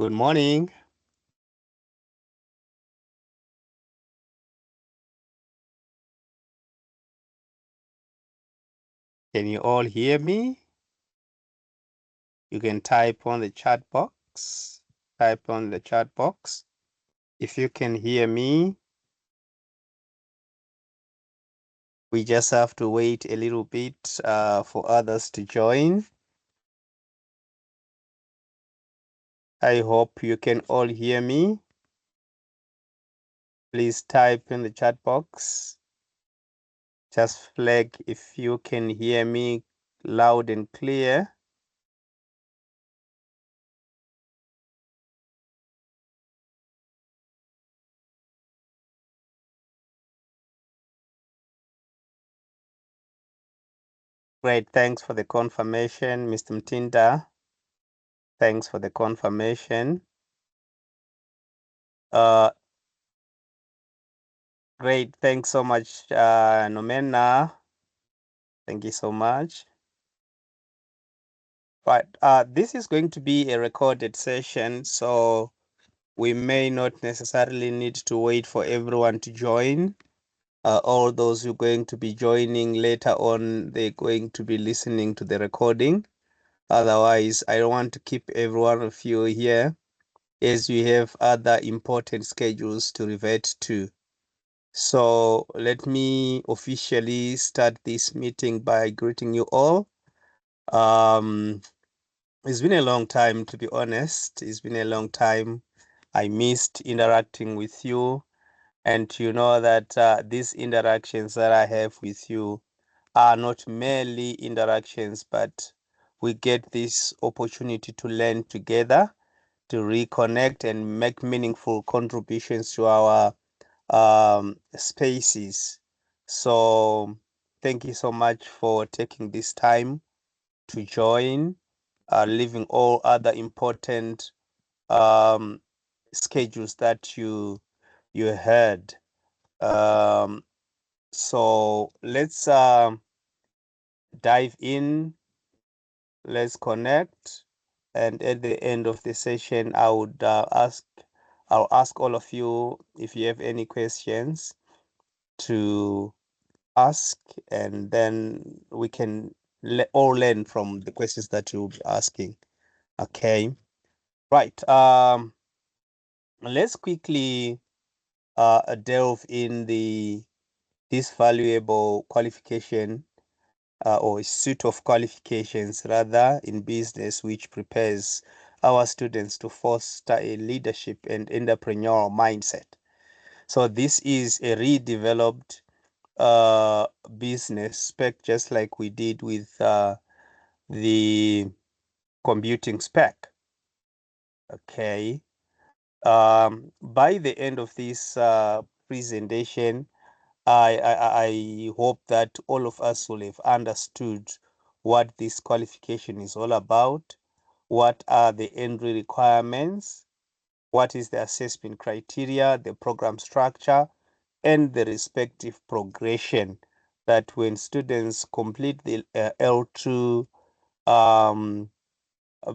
Good morning. Can you all hear me? You can type on the chat box. Type on the chat box. If you can hear me, we just have to wait a little bit for others to join. I hope you can all hear me. Please type in the chat box. Just flag if you can hear me loud and clear. Great, thanks for the confirmation, Mr. Mtinda. Thanks for the confirmation. Great, thanks so much, Nomena. Thank you so much. But this is going to be a recorded session, so we may not necessarily need to wait for everyone to join. All those who are going to be joining later on, they're going to be listening to the recording. Otherwise, I don't want to keep every one of you here as we have other important schedules to revert to. So let me officially start this meeting by greeting you all. It's been a long time, to be honest. It's been a long time. I missed interacting with you. And you know that these interactions that I have with you are not merely interactions, but we get this opportunity to learn together, to reconnect and make meaningful contributions to our spaces. So thank you so much for taking this time to join, leaving all other important schedules that you heard. So let's dive in. Let's connect, and at the end of the session, I'll ask all of you if you have any questions to ask, and then we can all learn from the questions that you'll be asking. Okay, right. Let's quickly delve in this valuable qualification or a suite of qualifications rather in business, which prepares our students to foster a leadership and entrepreneurial mindset. So this is a redeveloped business spec, just like we did with the computing spec. Okay. By the end of this presentation, I hope that all of us will have understood what this qualification is all about, what are the entry requirements, what is the assessment criteria, the program structure, and the respective progression that when students complete the L2 um, uh,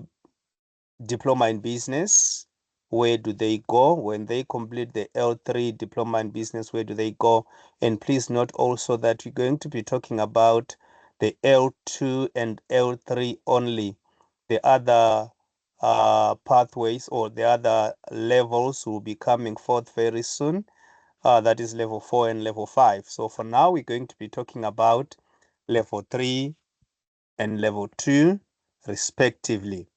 diploma in business, where do they go? When they complete the L3 diploma in business, where do they go? And please note also that we're going to be talking about the L2 and L3 only. The other pathways or the other levels will be coming forth very soon. That is level 4 and level 5. So for now, we're going to be talking about level 3 and level 2 respectively.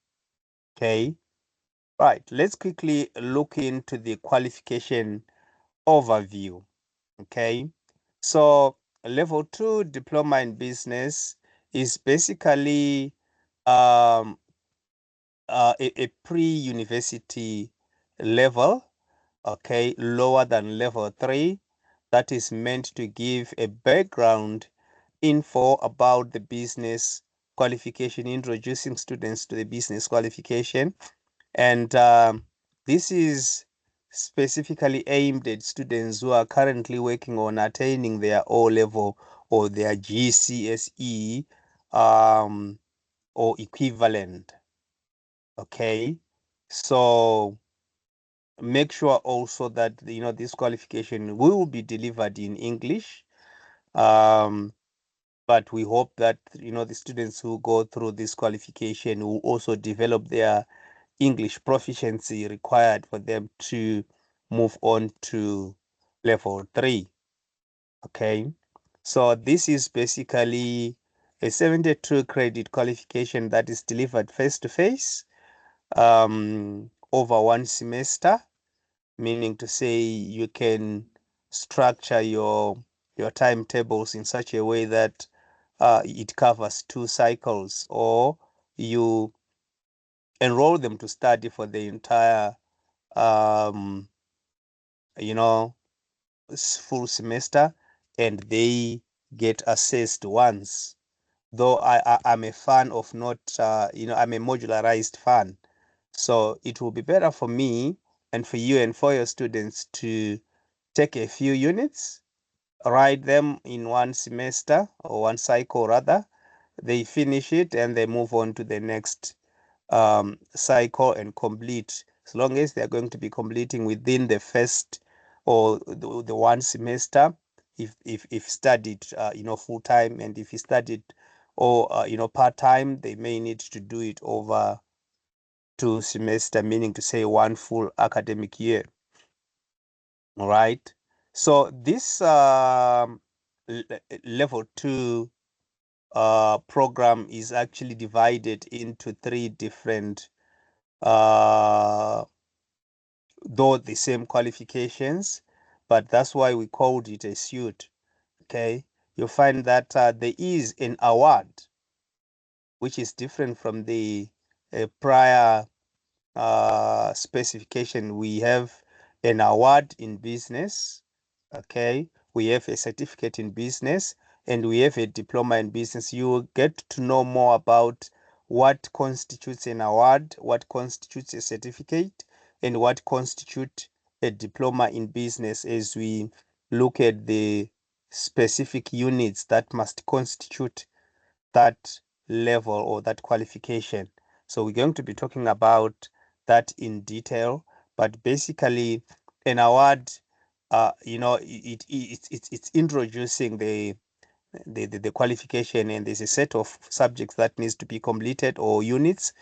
Okay. Right, let's quickly look into the qualification overview. Okay, so level 2 diploma in business is basically um, a pre-university level, okay, lower than level 3, that is meant to give a background info about the business qualification, introducing students to the business qualification. And this is specifically aimed at students who are currently working on attaining their O level or their GCSE or equivalent. Okay. So make sure also that this qualification will be delivered in English. But we hope that the students who go through this qualification will also develop their English proficiency required for them to move on to level 3. Okay, so this is basically a 72 credit qualification that is delivered face to face over one semester, meaning to say you can structure your timetables in such a way that it covers 2 cycles, or you enroll them to study for the entire um, you know full semester, and they get assessed once. Though I'm a fan of not I'm a modularized fan, so it will be better for me and for you and for your students to take a few units, write them in one semester or one cycle rather. They finish it and they move on to the next cycle and complete, as long as they're going to be completing within the first or the one semester, if studied full time, and if he studied or part time, they may need to do it over 2 semester, meaning to say one full academic year. All right, so this level 2 program is actually divided into 3 different though the same qualifications, but that's why we called it a suit. Okay, you'll find that there is an award, which is different from the prior specification. We have an award in business. Okay, we have a certificate in business, and we have a diploma in business. You will get to know more about what constitutes an award, what constitutes a certificate, and what constitutes a diploma in business as we look at the specific units that must constitute that level or that qualification. So we're going to be talking about that in detail, but basically an award, it's introducing the qualification, and there's a set of subjects that needs to be completed, or units,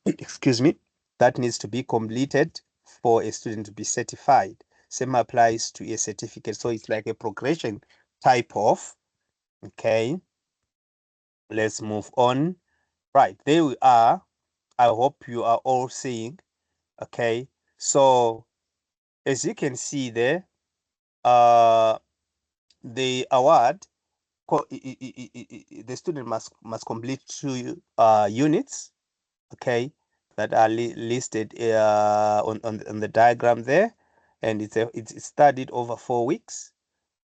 excuse me, that needs to be completed for a student to be certified. Same applies to a certificate. So it's like a progression type of, okay, let's move on. Right, there we are. I hope you are all seeing. Okay, so as you can see there, uh, the award, the student must complete 2 units, okay, that are listed on the diagram there, and it's studied over 4 weeks.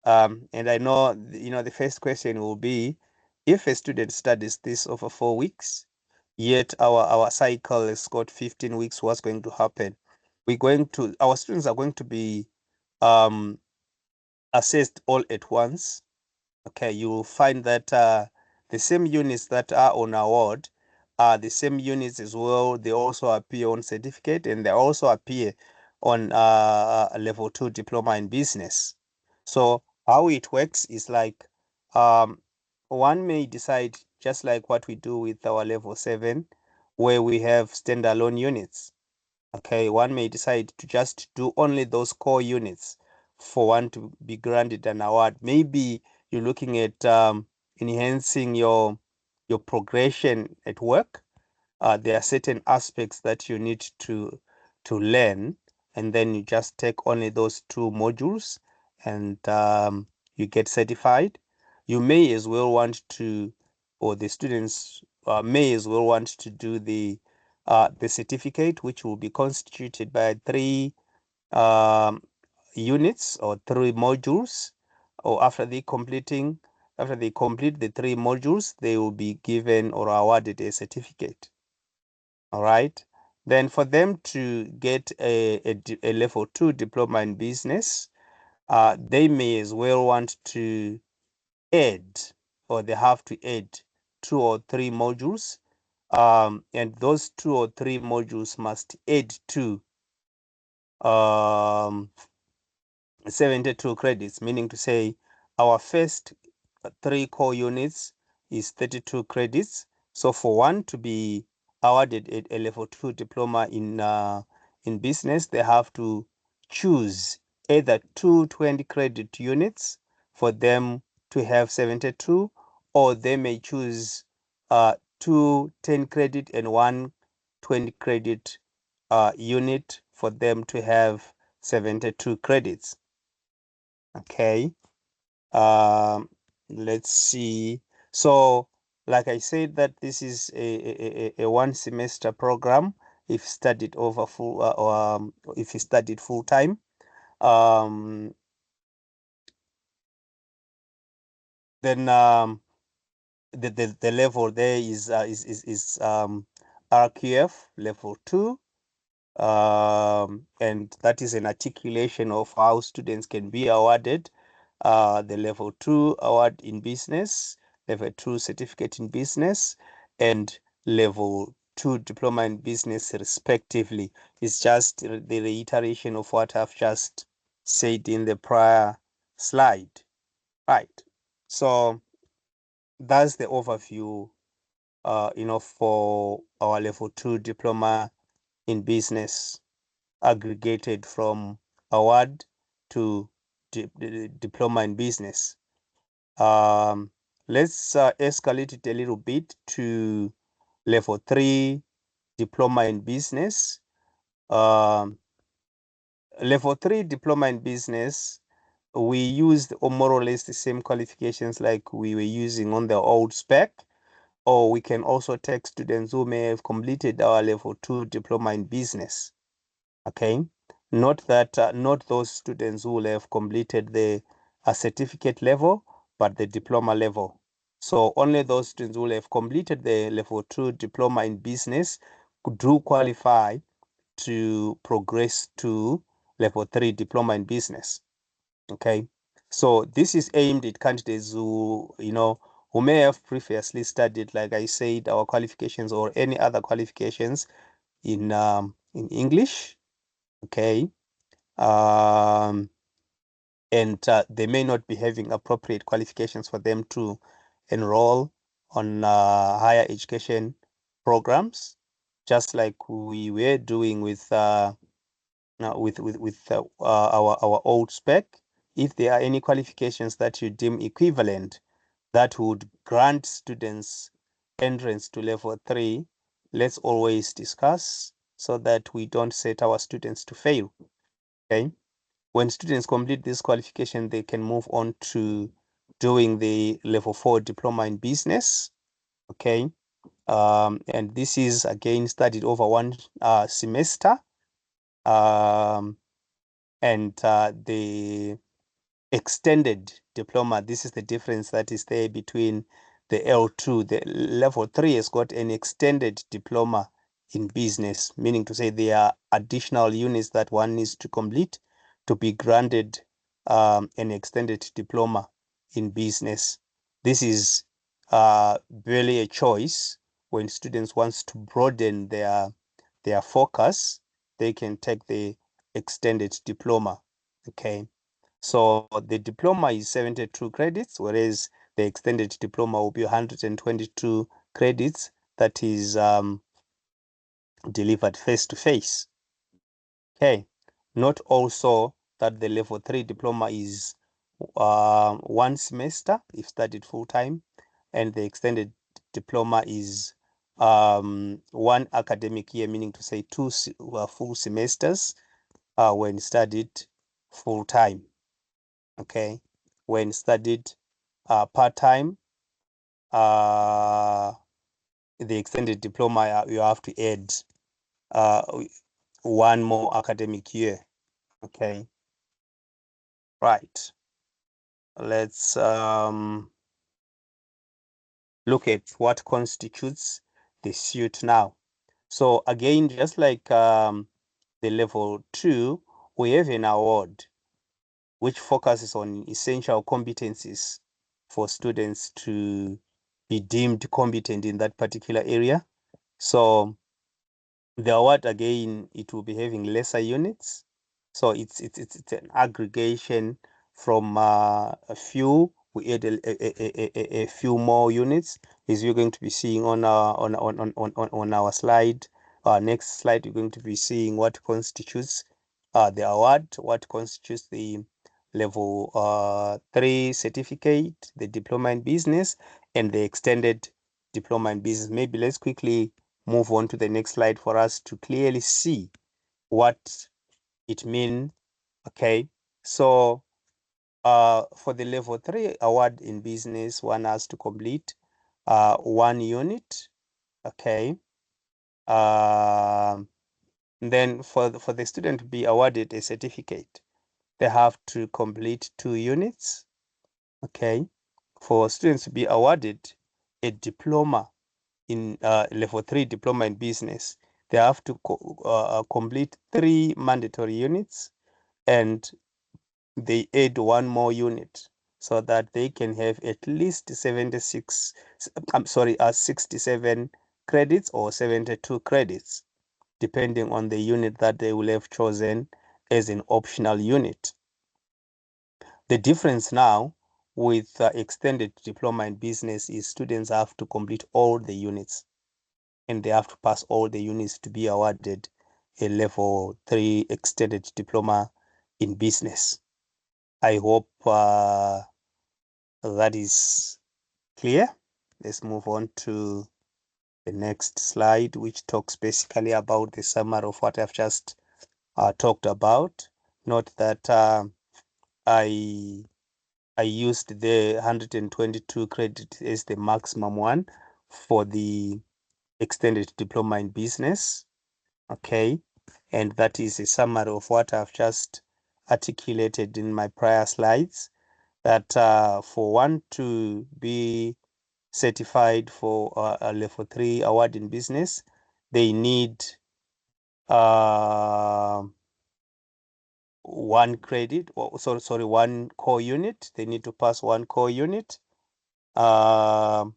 And I know the first question will be, if a student studies this over 4 weeks, yet our cycle has got 15 weeks, what's going to happen? Our students are going to be um, assessed all at once. Okay, you will find that the same units that are on award are the same units as well. They also appear on certificate, and they also appear on a level 2 diploma in business. So how it works is like, um, one may decide, just like what we do with our level 7, where we have standalone units. Okay, one may decide to just do only those core units for one to be granted an award. Maybe you're looking at enhancing your progression at work. There are certain aspects that you need to learn, and then you just take only those 2 modules, and you get certified. You may as well want to, or the students may as well want to do the certificate, which will be constituted by 3 um, units or 3 modules. Or after they complete the 3 modules, they will be given or awarded a certificate. All right. Then for them to get a level 2 diploma in business, they may as well want to add, or they have to add 2 or 3 modules And those 2 or 3 modules must add to 72 credits, meaning to say our first 3 core units is 32 credits. So for one to be awarded a level 2 diploma in business, they have to choose either 2 20 credit units for them to have 72, or they may choose 2 10 credit and 1 20 credit unit for them to have 72 credits. Okay. Let's see. So, like I said, that this is a 1 semester program if studied over full, if you studied full time. Then the level there is RQF level 2. And that is an articulation of how students can be awarded the level 2 award in business, level 2 certificate in business, and level 2 diploma in business respectively. It's just the reiteration of what I've just said in the prior slide. Right. So that's the overview, for our level 2 diploma in business, aggregated from award to diploma in business. Let's escalate it a little bit to level 3 diploma in business. Level 3 diploma in business, we used more or less the same qualifications like we were using on the old spec, or we can also take students who may have completed our level 2 diploma in business. Okay, not those students who will have completed the certificate level, but the diploma level. So only those students who will have completed the level 2 diploma in business do qualify to progress to level 3 diploma in business. Okay, so this is aimed at candidates who who may have previously studied, like I said, our qualifications or any other qualifications in English. Okay, and they may not be having appropriate qualifications for them to enroll on higher education programs, just like we were doing with our old spec. If there are any qualifications that you deem equivalent that would grant students entrance to level 3, let's always discuss so that we don't set our students to fail. Okay. When students complete this qualification, they can move on to doing the level 4 diploma in business. Okay. And this is again studied over 1 semester. And the extended diploma, this is the difference that is there between the L2. The level 3 has got an extended diploma in business, meaning to say there are additional units that one needs to complete to be granted an extended diploma in business. This is really a choice when students wants to broaden their focus. They can take the extended diploma. Okay, so the diploma is 72 credits, whereas the extended diploma will be 122 credits that is delivered face to face. Okay, note also that the level 3 diploma is 1 semester if studied full time, and the extended diploma is 1 academic year, meaning to say 2 full semesters when studied full time. Okay, when studied part-time, the extended diploma, you have to add 1 more academic year. Okay, right. Let's look at what constitutes the suit now. So again, just like the level 2, we have an award which focuses on essential competencies for students to be deemed competent in that particular area. So the award, again, it will be having lesser units. So it's an aggregation from a few. We add a few more units, as you're going to be seeing on our on our slide. Next slide, you're going to be seeing what constitutes the award, what constitutes the level 3 certificate, the diploma in business, and the extended diploma in business. Maybe let's quickly move on to the next slide for us to clearly see what it means. Okay, so for the level 3 award in business, one has to complete 1 unit. Okay, then for the student to be awarded a certificate, they have to complete 2 units. Okay, for students to be awarded a diploma in level 3 diploma in business, they have to complete 3 mandatory units, and they add 1 more unit so that they can have at least 67 credits or 72 credits, depending on the unit that they will have chosen as an optional unit. The difference now with extended diploma in business is students have to complete all the units, and they have to pass all the units to be awarded a level 3 extended diploma in business. I hope that is clear. Let's move on to the next slide, which talks basically about the summary of what I've just talked about. Note that I used the 122 credit as the maximum one for the extended diploma in business. Okay, and that is a summary of what I've just articulated in my prior slides, that for one to be certified for a level 3 award in business, they need 1 credit, or sorry, 1 core unit. They need to pass 1 core unit. For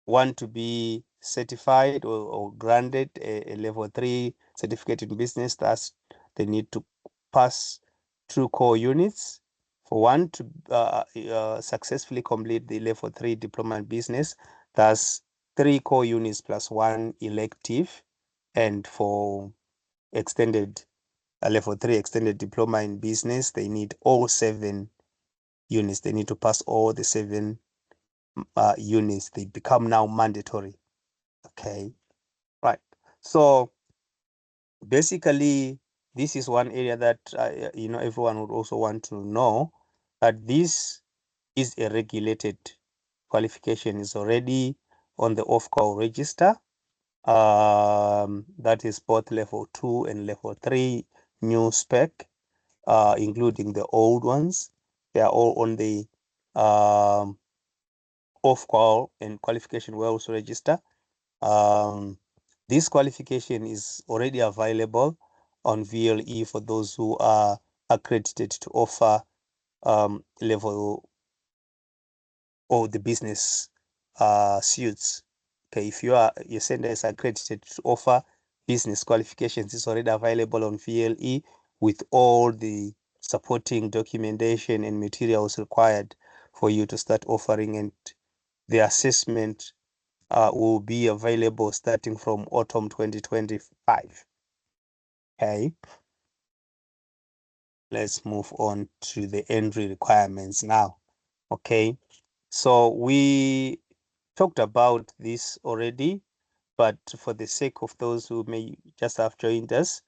one to be certified or granted a level 3 certificate in business, thus they need to pass 2 core units. For one to successfully complete the level 3 diploma in business, thus 3 core units plus 1 elective. And for extended level 3 extended diploma in business, they need all 7 units. They need to pass all the 7 units. They become now mandatory. Okay, right. So basically, this is one area that everyone would also want to know, that this is a regulated qualification. Is already on the Ofqual register. That is both level 2 and level 3 new spec, including the old ones. They are all on the Ofqual and Qualification Wales register. This qualification is already available on VLE for those who are accredited to offer level or the business suits. Okay, if your center is accredited to offer business qualifications, it's already available on VLE with all the supporting documentation and materials required for you to start offering, and the assessment will be available starting from autumn 2025. Okay, let's move on to the entry requirements now. Okay, so we talked about this already, but for the sake of those who may just have joined us,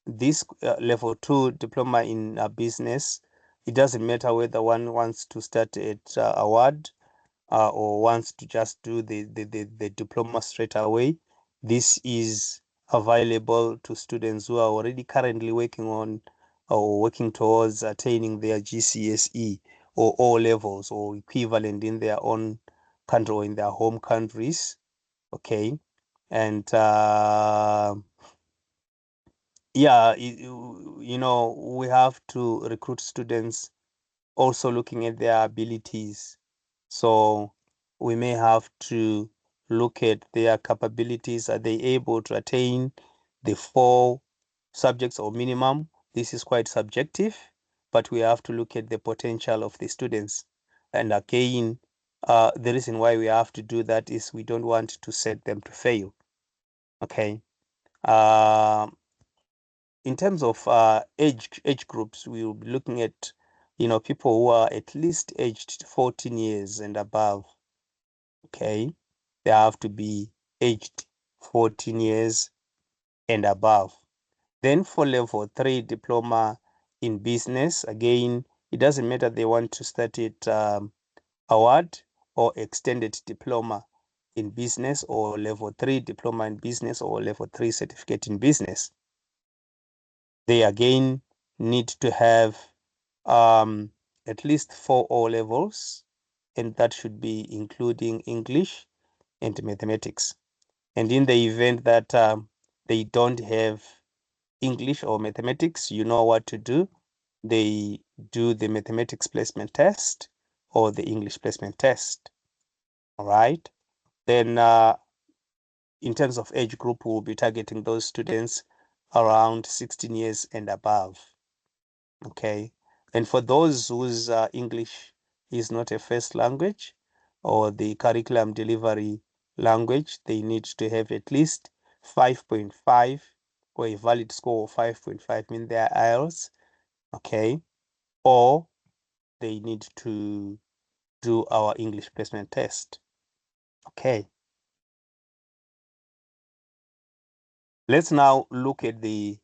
this level 2 diploma in business, it doesn't matter whether one wants to start at award or wants to just do the diploma straight away. This is available to students who are already currently working on or working towards attaining their GCSE or O levels or equivalent in their own country or in their home countries. Okay, and yeah, we have to recruit students also looking at their abilities. So we may have to look at their capabilities. Are they able to attain the 4 subjects or minimum? This is quite subjective, but we have to look at the potential of the students. And again, the reason why we have to do that is we don't want to set them to fail. Okay. In terms of age groups, we will be looking at, people who are at least aged 14 years and above. Okay. They have to be aged 14 years and above. Then for level 3 diploma in business, again, it doesn't matter they want to study it award or extended diploma in business, or level 3 diploma in business, or level 3 certificate in business. They again need to have at least 4 O levels, and that should be including English and mathematics. And in the event that they don't have English or mathematics, you know what to do. They do the mathematics placement test or the English placement test. All right. Then in terms of age group, we'll be targeting those students around 16 years and above. Okay. And for those whose English is not a first language or the curriculum delivery language, they need to have at least 5.5 or a valid score of 5.5 in their IELTS. Okay. Or they need to do our English placement test. Okay. Let's now look at the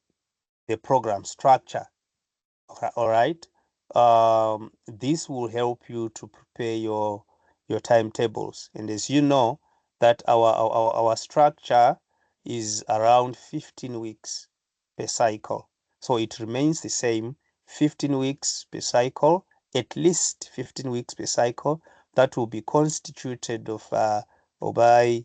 program structure. All right. This will help you to prepare your timetables. And as you know, that our structure is around 15 weeks per cycle. So it remains the same, 15 weeks per cycle, at least 15 weeks per cycle. That will be constituted of or by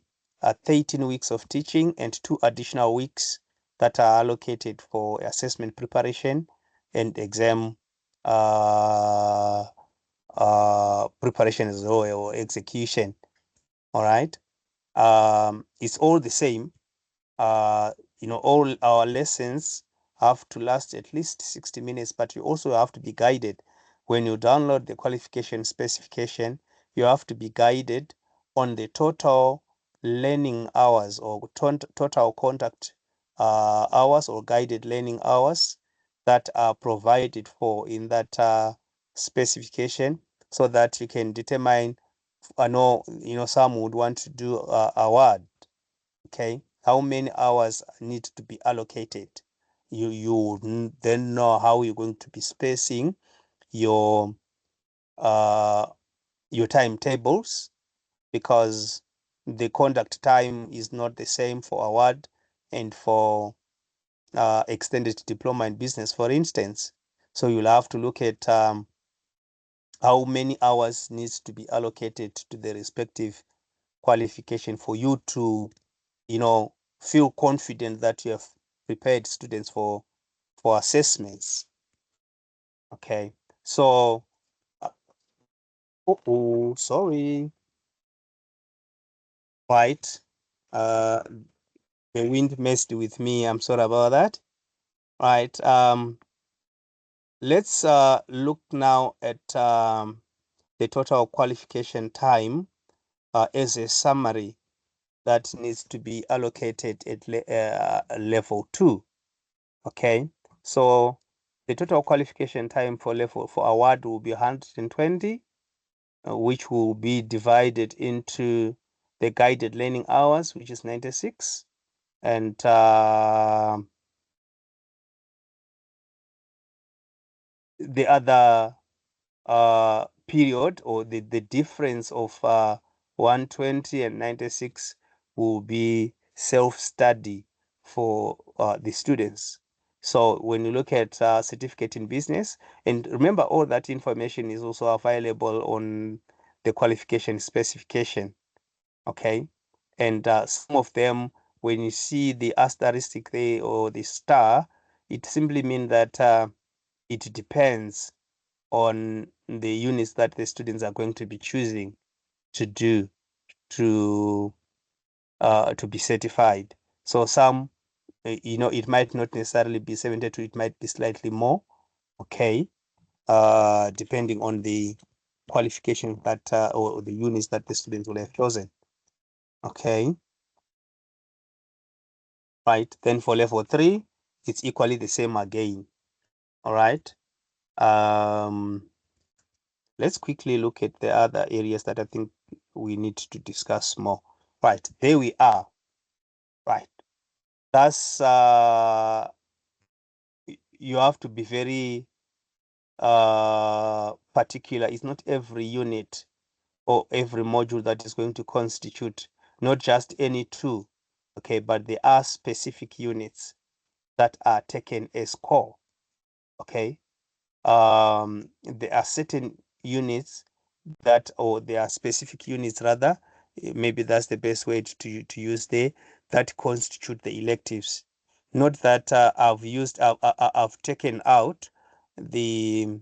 13 weeks of teaching and 2 additional weeks that are allocated for assessment preparation and exam preparation as well, or execution. All right. It's all the same. All our lessons have to last at least 60 minutes, but you also have to be guided. When you download the qualification specification, you have to be guided on the total learning hours or total contact hours or guided learning hours that are provided for in that specification, so that you can determine. I know, some would want to do a word. Okay, how many hours need to be allocated? You then know how you're going to be spacing your timetables, because the conduct time is not the same for award and for extended diploma in business, for instance. So you'll have to look at how many hours needs to be allocated to the respective qualification for you to feel confident that you have prepared students for assessments. Okay. So sorry. Right. The wind messed with me. I'm sorry about that. Right. Let's look now at the total qualification time as a summary that needs to be allocated at level 2. Okay, so the total qualification time for award will be 120, which will be divided into the guided learning hours, which is 96, and the other period, or the difference of 120 and 96 will be self-study for the students. So when you look at certificate in business, and remember, all that information is also available on the qualification specification. Okay. And some of them, when you see the asterisk there or the star, it simply means that it depends on the units that the students are going to be choosing to do. to be certified. So some, it might not necessarily be 72, it might be slightly more, okay, depending on the qualification that or the units that the students will have chosen, okay. Right, then for level 3, it's equally the same again. All right, let's quickly look at the other areas that I think we need to discuss more. Right, there we are. Right, that's you have to be very particular. It's not every unit or every module that is going to constitute not just any two, okay, but there are specific units that are taken as core, okay. There are certain units that, or there are specific units rather, maybe that's the best way to use there, that constitute the electives. Not that I've taken out the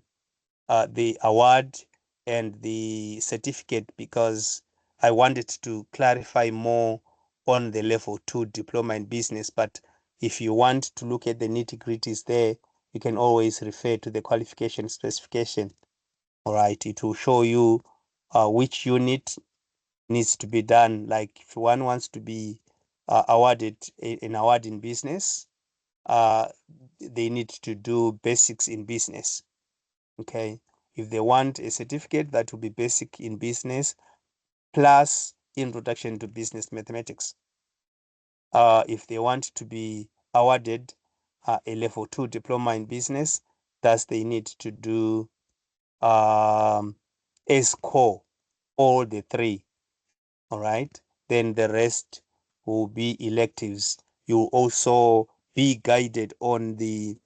award and the certificate because I wanted to clarify more on the level 2 diploma in business. But if you want to look at the nitty-gritties there, you can always refer to the qualification specification. All right, it will show you which unit needs to be done. Like if one wants to be awarded an award in business, they need to do basics in business, okay. If they want a certificate, that will be basic in business plus introduction to business mathematics. If they want to be awarded a level 2 diploma in business, thus they need to do as core all the 3. All right, then the rest will be electives. You also be guided on the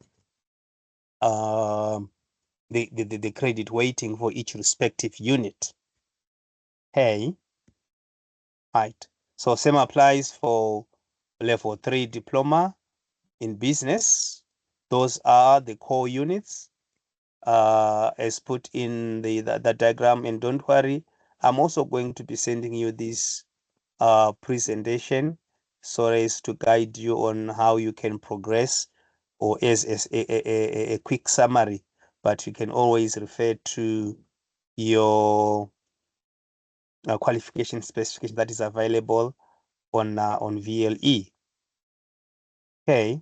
credit weighting for each respective unit. Hey, right. So same applies for level 3 diploma in business. Those are the core units as put in the diagram. And don't worry, I'm also going to be sending you this presentation so as to guide you on how you can progress, or as a quick summary, but you can always refer to your qualification specification that is available on VLE. Okay,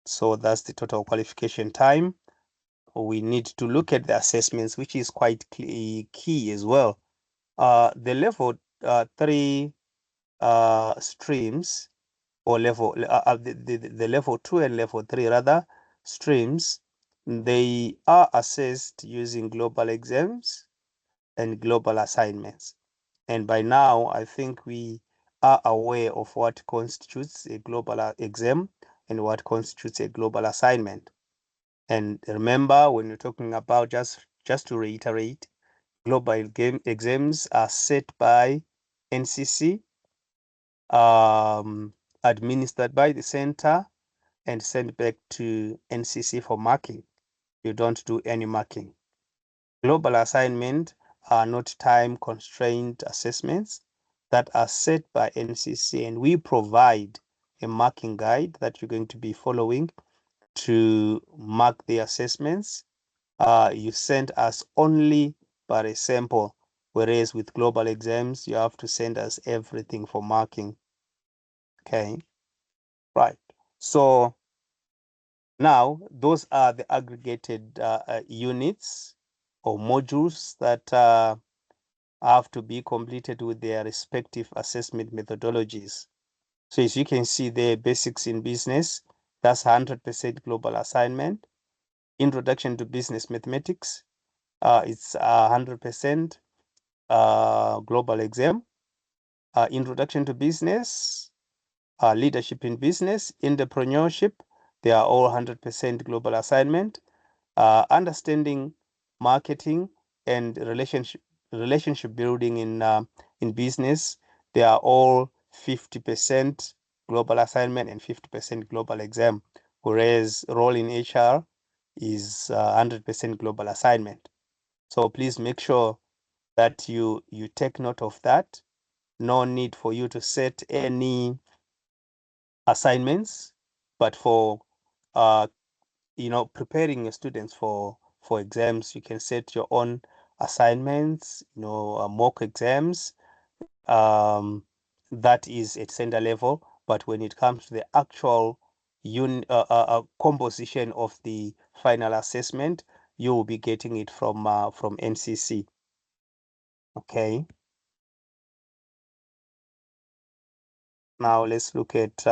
so that's the total qualification time. We need to look at the assessments, which is quite key as well. The level 3 streams, or level the level 2 and level 3 rather streams, they are assessed using global exams and global assignments. And by now, I think we are aware of what constitutes a global exam and what constitutes a global assignment. And remember, when you're talking about, just to reiterate, global exams are set by NCC, administered by the center, and sent back to NCC for marking. You don't do any marking. Global assignment are not time-constrained assessments that are set by NCC, and we provide a marking guide that you're going to be following to mark the assessments. You send us only but a sample, whereas with global exams, you have to send us everything for marking. Okay, right. So now those are the aggregated units or modules that have to be completed with their respective assessment methodologies. So as you can see there, basics in business, that's 100% global assignment. Introduction to business mathematics, it's 100% global exam. Introduction to business, leadership in business, entrepreneurship, they are all 100% global assignment. Understanding marketing and relationship building in business, they are all 50% global assignment and 50% global exam, whereas role in HR is 100% global assignment. So please make sure that you take note of that no need for you to set any assignments, but for preparing your students for exams, you can set your own assignments, mock exams. That is at center level, but when it comes to the actual composition of the final assessment, you will be getting it from NCC. Okay. Now let's look at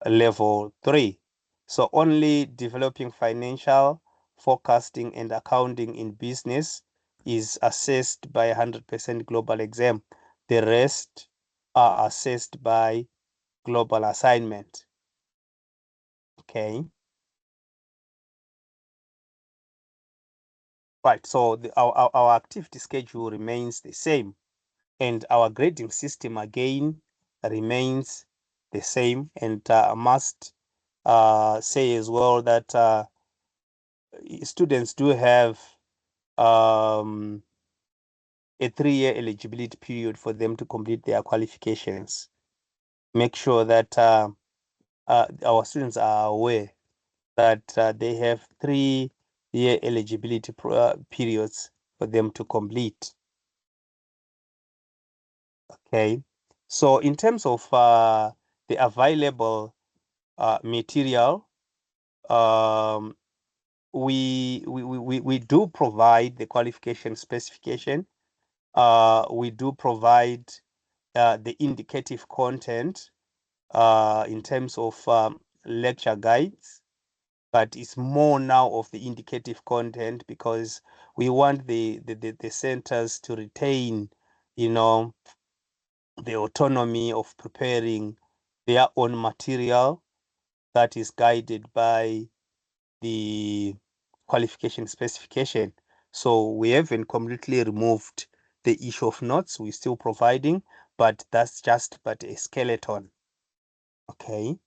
level 3. So only developing financial forecasting and accounting in business is assessed by 100% global exam. The rest are assessed by global assignment. Okay. Right. So our activity schedule remains the same, and our grading system again remains the same. And I must say as well that students do have a 3-year eligibility period for them to complete their qualifications. Make sure that our students are aware that they have 3-year eligibility periods for them to complete. Okay, so in terms of the available material, um, we do provide the qualification specification. We do provide the indicative content in terms of lecture guides, but it's more now of the indicative content because we want the centers to retain, the autonomy of preparing their own material that is guided by the qualification specification. So we haven't completely removed the issue of notes. We're still providing, but that's just but a skeleton. Okay,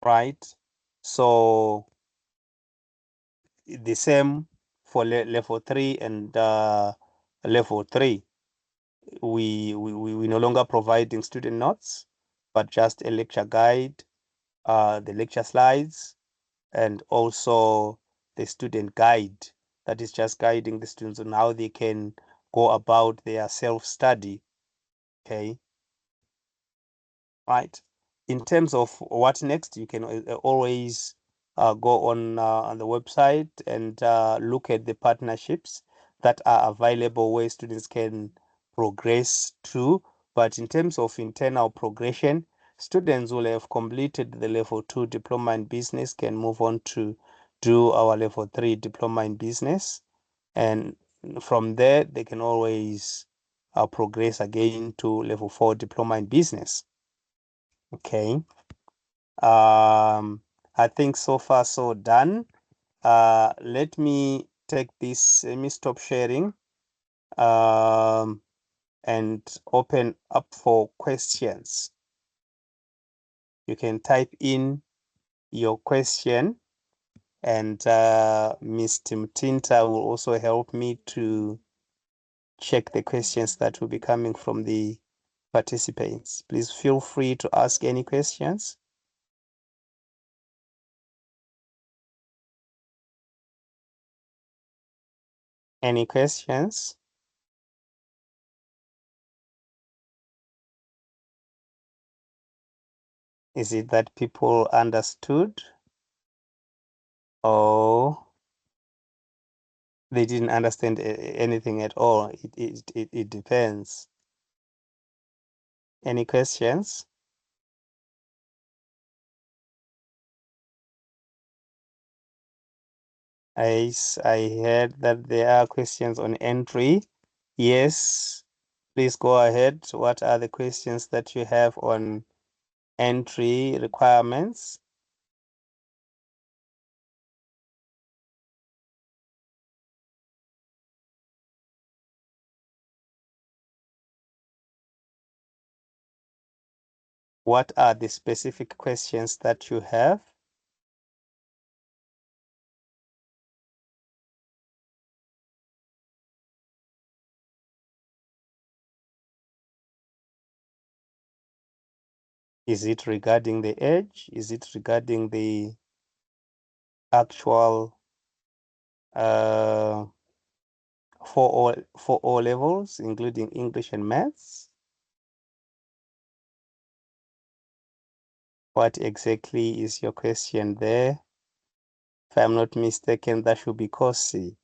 right? So the same for level 3 and level 3. We no longer providing student notes, but just a lecture guide, the lecture slides, and also the student guide that is just guiding the students on how they can go about their self-study. Okay, right. In terms of what next, you can always go on the website and look at the partnerships that are available where students can progress to. But in terms of internal progression, students will have completed the level 2 diploma in business, can move on to do our level 3 diploma in business. And from there, they can always progress again to level 4 diploma in business. Okay. I think so far so done. Let me take this, let me stop sharing and open up for questions. You can type in your question and Mr. Mtinta will also help me to check the questions that will be coming from the participants. Please feel free to ask any questions. Any questions? Is it that people understood or they didn't understand anything at all? It depends. Any questions? I heard that there are questions on entry. Yes, please go ahead. What are the questions that you have on entry requirements? What are the specific questions that you have? Is it regarding the age? Is it regarding the actual for all levels, including English and maths? What exactly is your question there? If I'm not mistaken, that should be course C.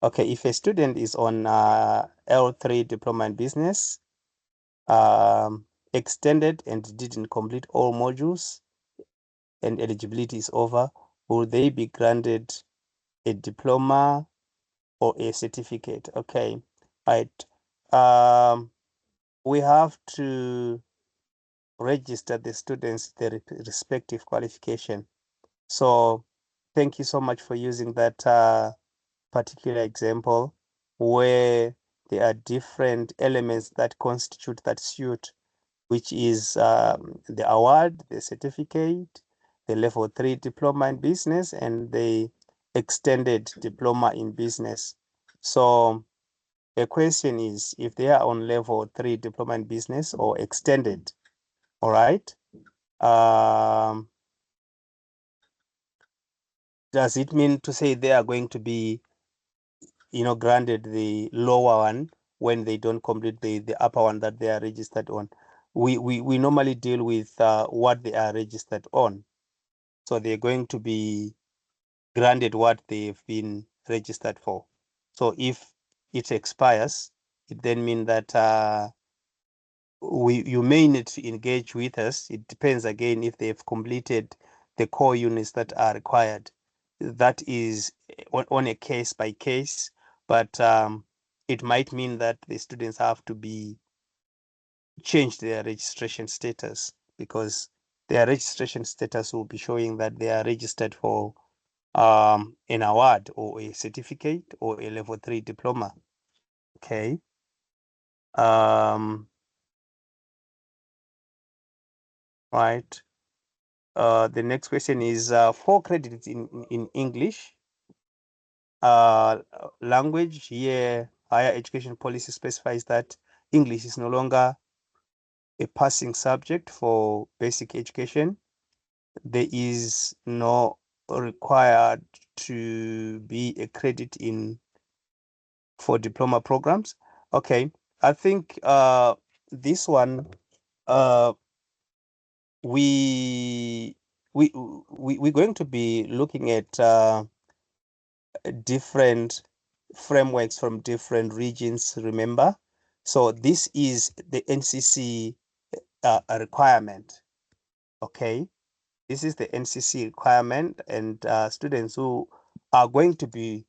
Okay, if a student is on L3 Diploma in Business, extended and didn't complete all modules and eligibility is over, will they be granted a diploma or a certificate? Okay, right. We have to register the students their respective qualification. So thank you so much for using that particular example where there are different elements that constitute that suit, which is the award, the certificate, the level 3 diploma in business, and the extended diploma in business. So the question is if they are on level 3 diploma in business or extended, all right? Does it mean to say they are going to be, granted the lower one when they don't complete the upper one that they are registered on? We normally deal with what they are registered on. So they're going to be granted what they've been registered for. So if it expires, it then means that you may need to engage with us. It depends again if they've completed the core units that are required. That is on a case by case, but it might mean that the students have to be change their registration status, because their registration status will be showing that they are registered for an award or a certificate or a level 3 diploma. Okay. Right. The next question is 4 credits in English language. Here, higher education policy specifies that English is no longer a passing subject for basic education. There is no required to be a credit in for diploma programs. Okay, I think this one uh, we we're going to be looking at different frameworks from different regions, remember? So this is the NCC requirement, okay? This is the NCC requirement, and students who are going to be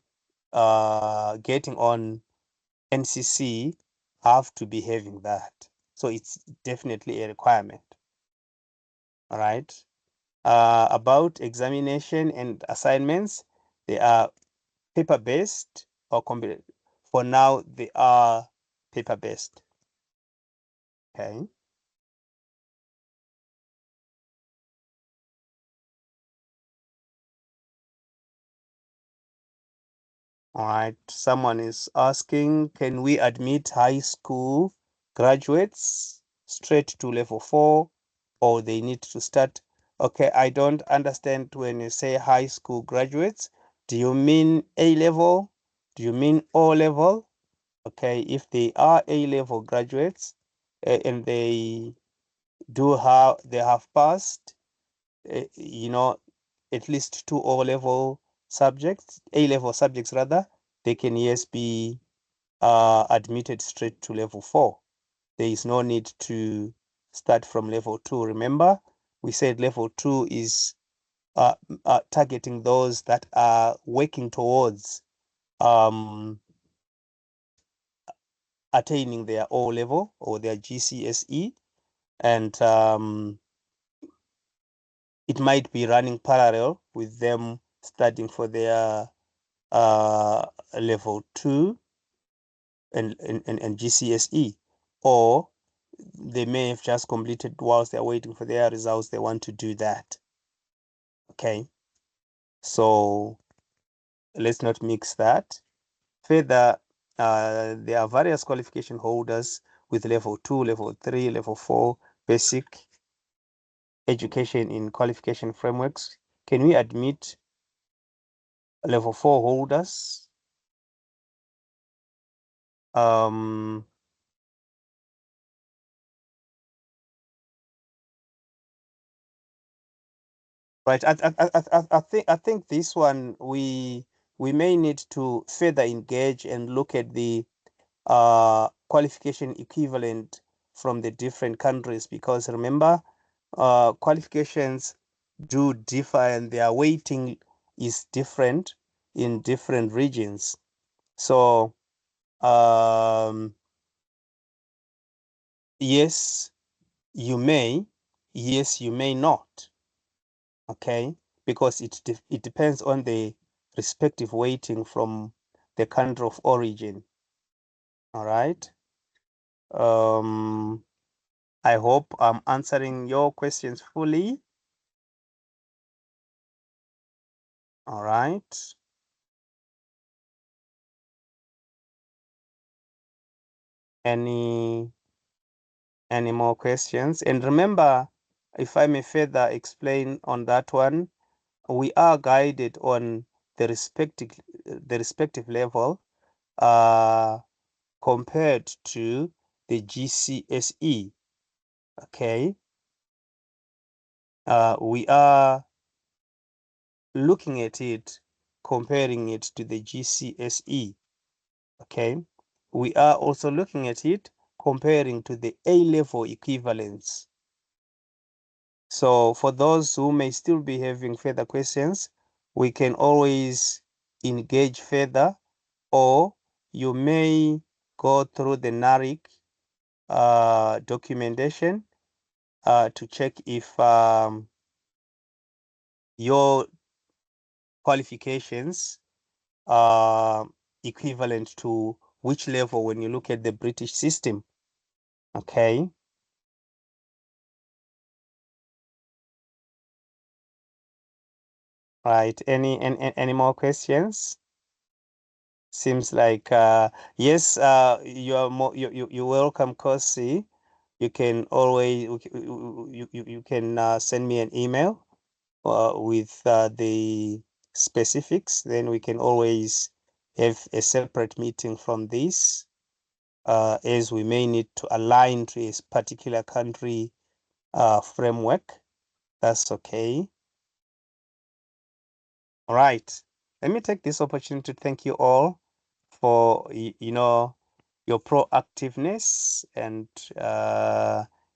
getting on NCC have to be having that. So it's definitely a requirement, all right? About examination and assignments, they are paper-based or for now they are paper-based. Okay. All right. Someone is asking, can we admit high school graduates straight to level 4, or they need to start? Okay, I don't understand when you say high school graduates. Do you mean A level? Do you mean O level? Okay, if they are A level graduates and they have passed at least 2 O level subjects, A level subjects rather, they can, yes, be admitted straight to level 4. There is no need to start from level 2. Remember, we said level 2 is targeting those that are working towards attaining their O level or their GCSE, and it might be running parallel with them studying for their level 2 and GCSE, or they may have just completed whilst they're waiting for their results. They want to do that. Okay, so let's not mix that. Further, there are various qualification holders with level 2, level 3, level 4 basic education in qualification frameworks. Can we admit level 4 holders? Right. I think this one we may need to further engage and look at the qualification equivalent from the different countries, because remember, qualifications do differ and their weighting is different in different regions. So yes, you may, yes, you may not. Okay, because it depends on the respective weighting from the country of origin. All right. I hope I'm answering your questions fully. All right. Any more questions? And remember, if I may further explain on that one, we are guided on the respective level compared to the GCSE. Okay. We are looking at it, comparing it to the GCSE. Okay. We are also looking at it comparing to the A-level equivalents. So for those who may still be having further questions, we can always engage further, or you may go through the NARIC documentation to check if your qualifications are equivalent to which level when you look at the British system. Okay. Right. Any more questions? Seems like yes, you're welcome, Kosi. You can always you can send me an email with the specifics. Then we can always have a separate meeting from this, as we may need to align to a particular country framework. That's okay. All right. Let me take this opportunity to thank you all for your proactiveness, and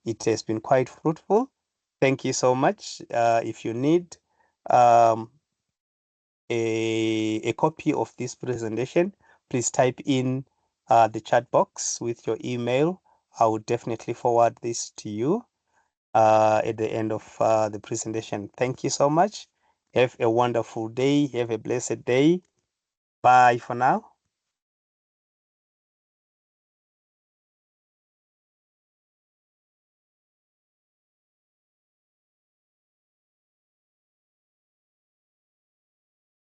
it has been quite fruitful. Thank you so much. If you need um, a copy of this presentation, please type in the chat box with your email. I will definitely forward this to you at the end of the presentation. Thank you so much. Have a wonderful day. Have a blessed day. Bye for now.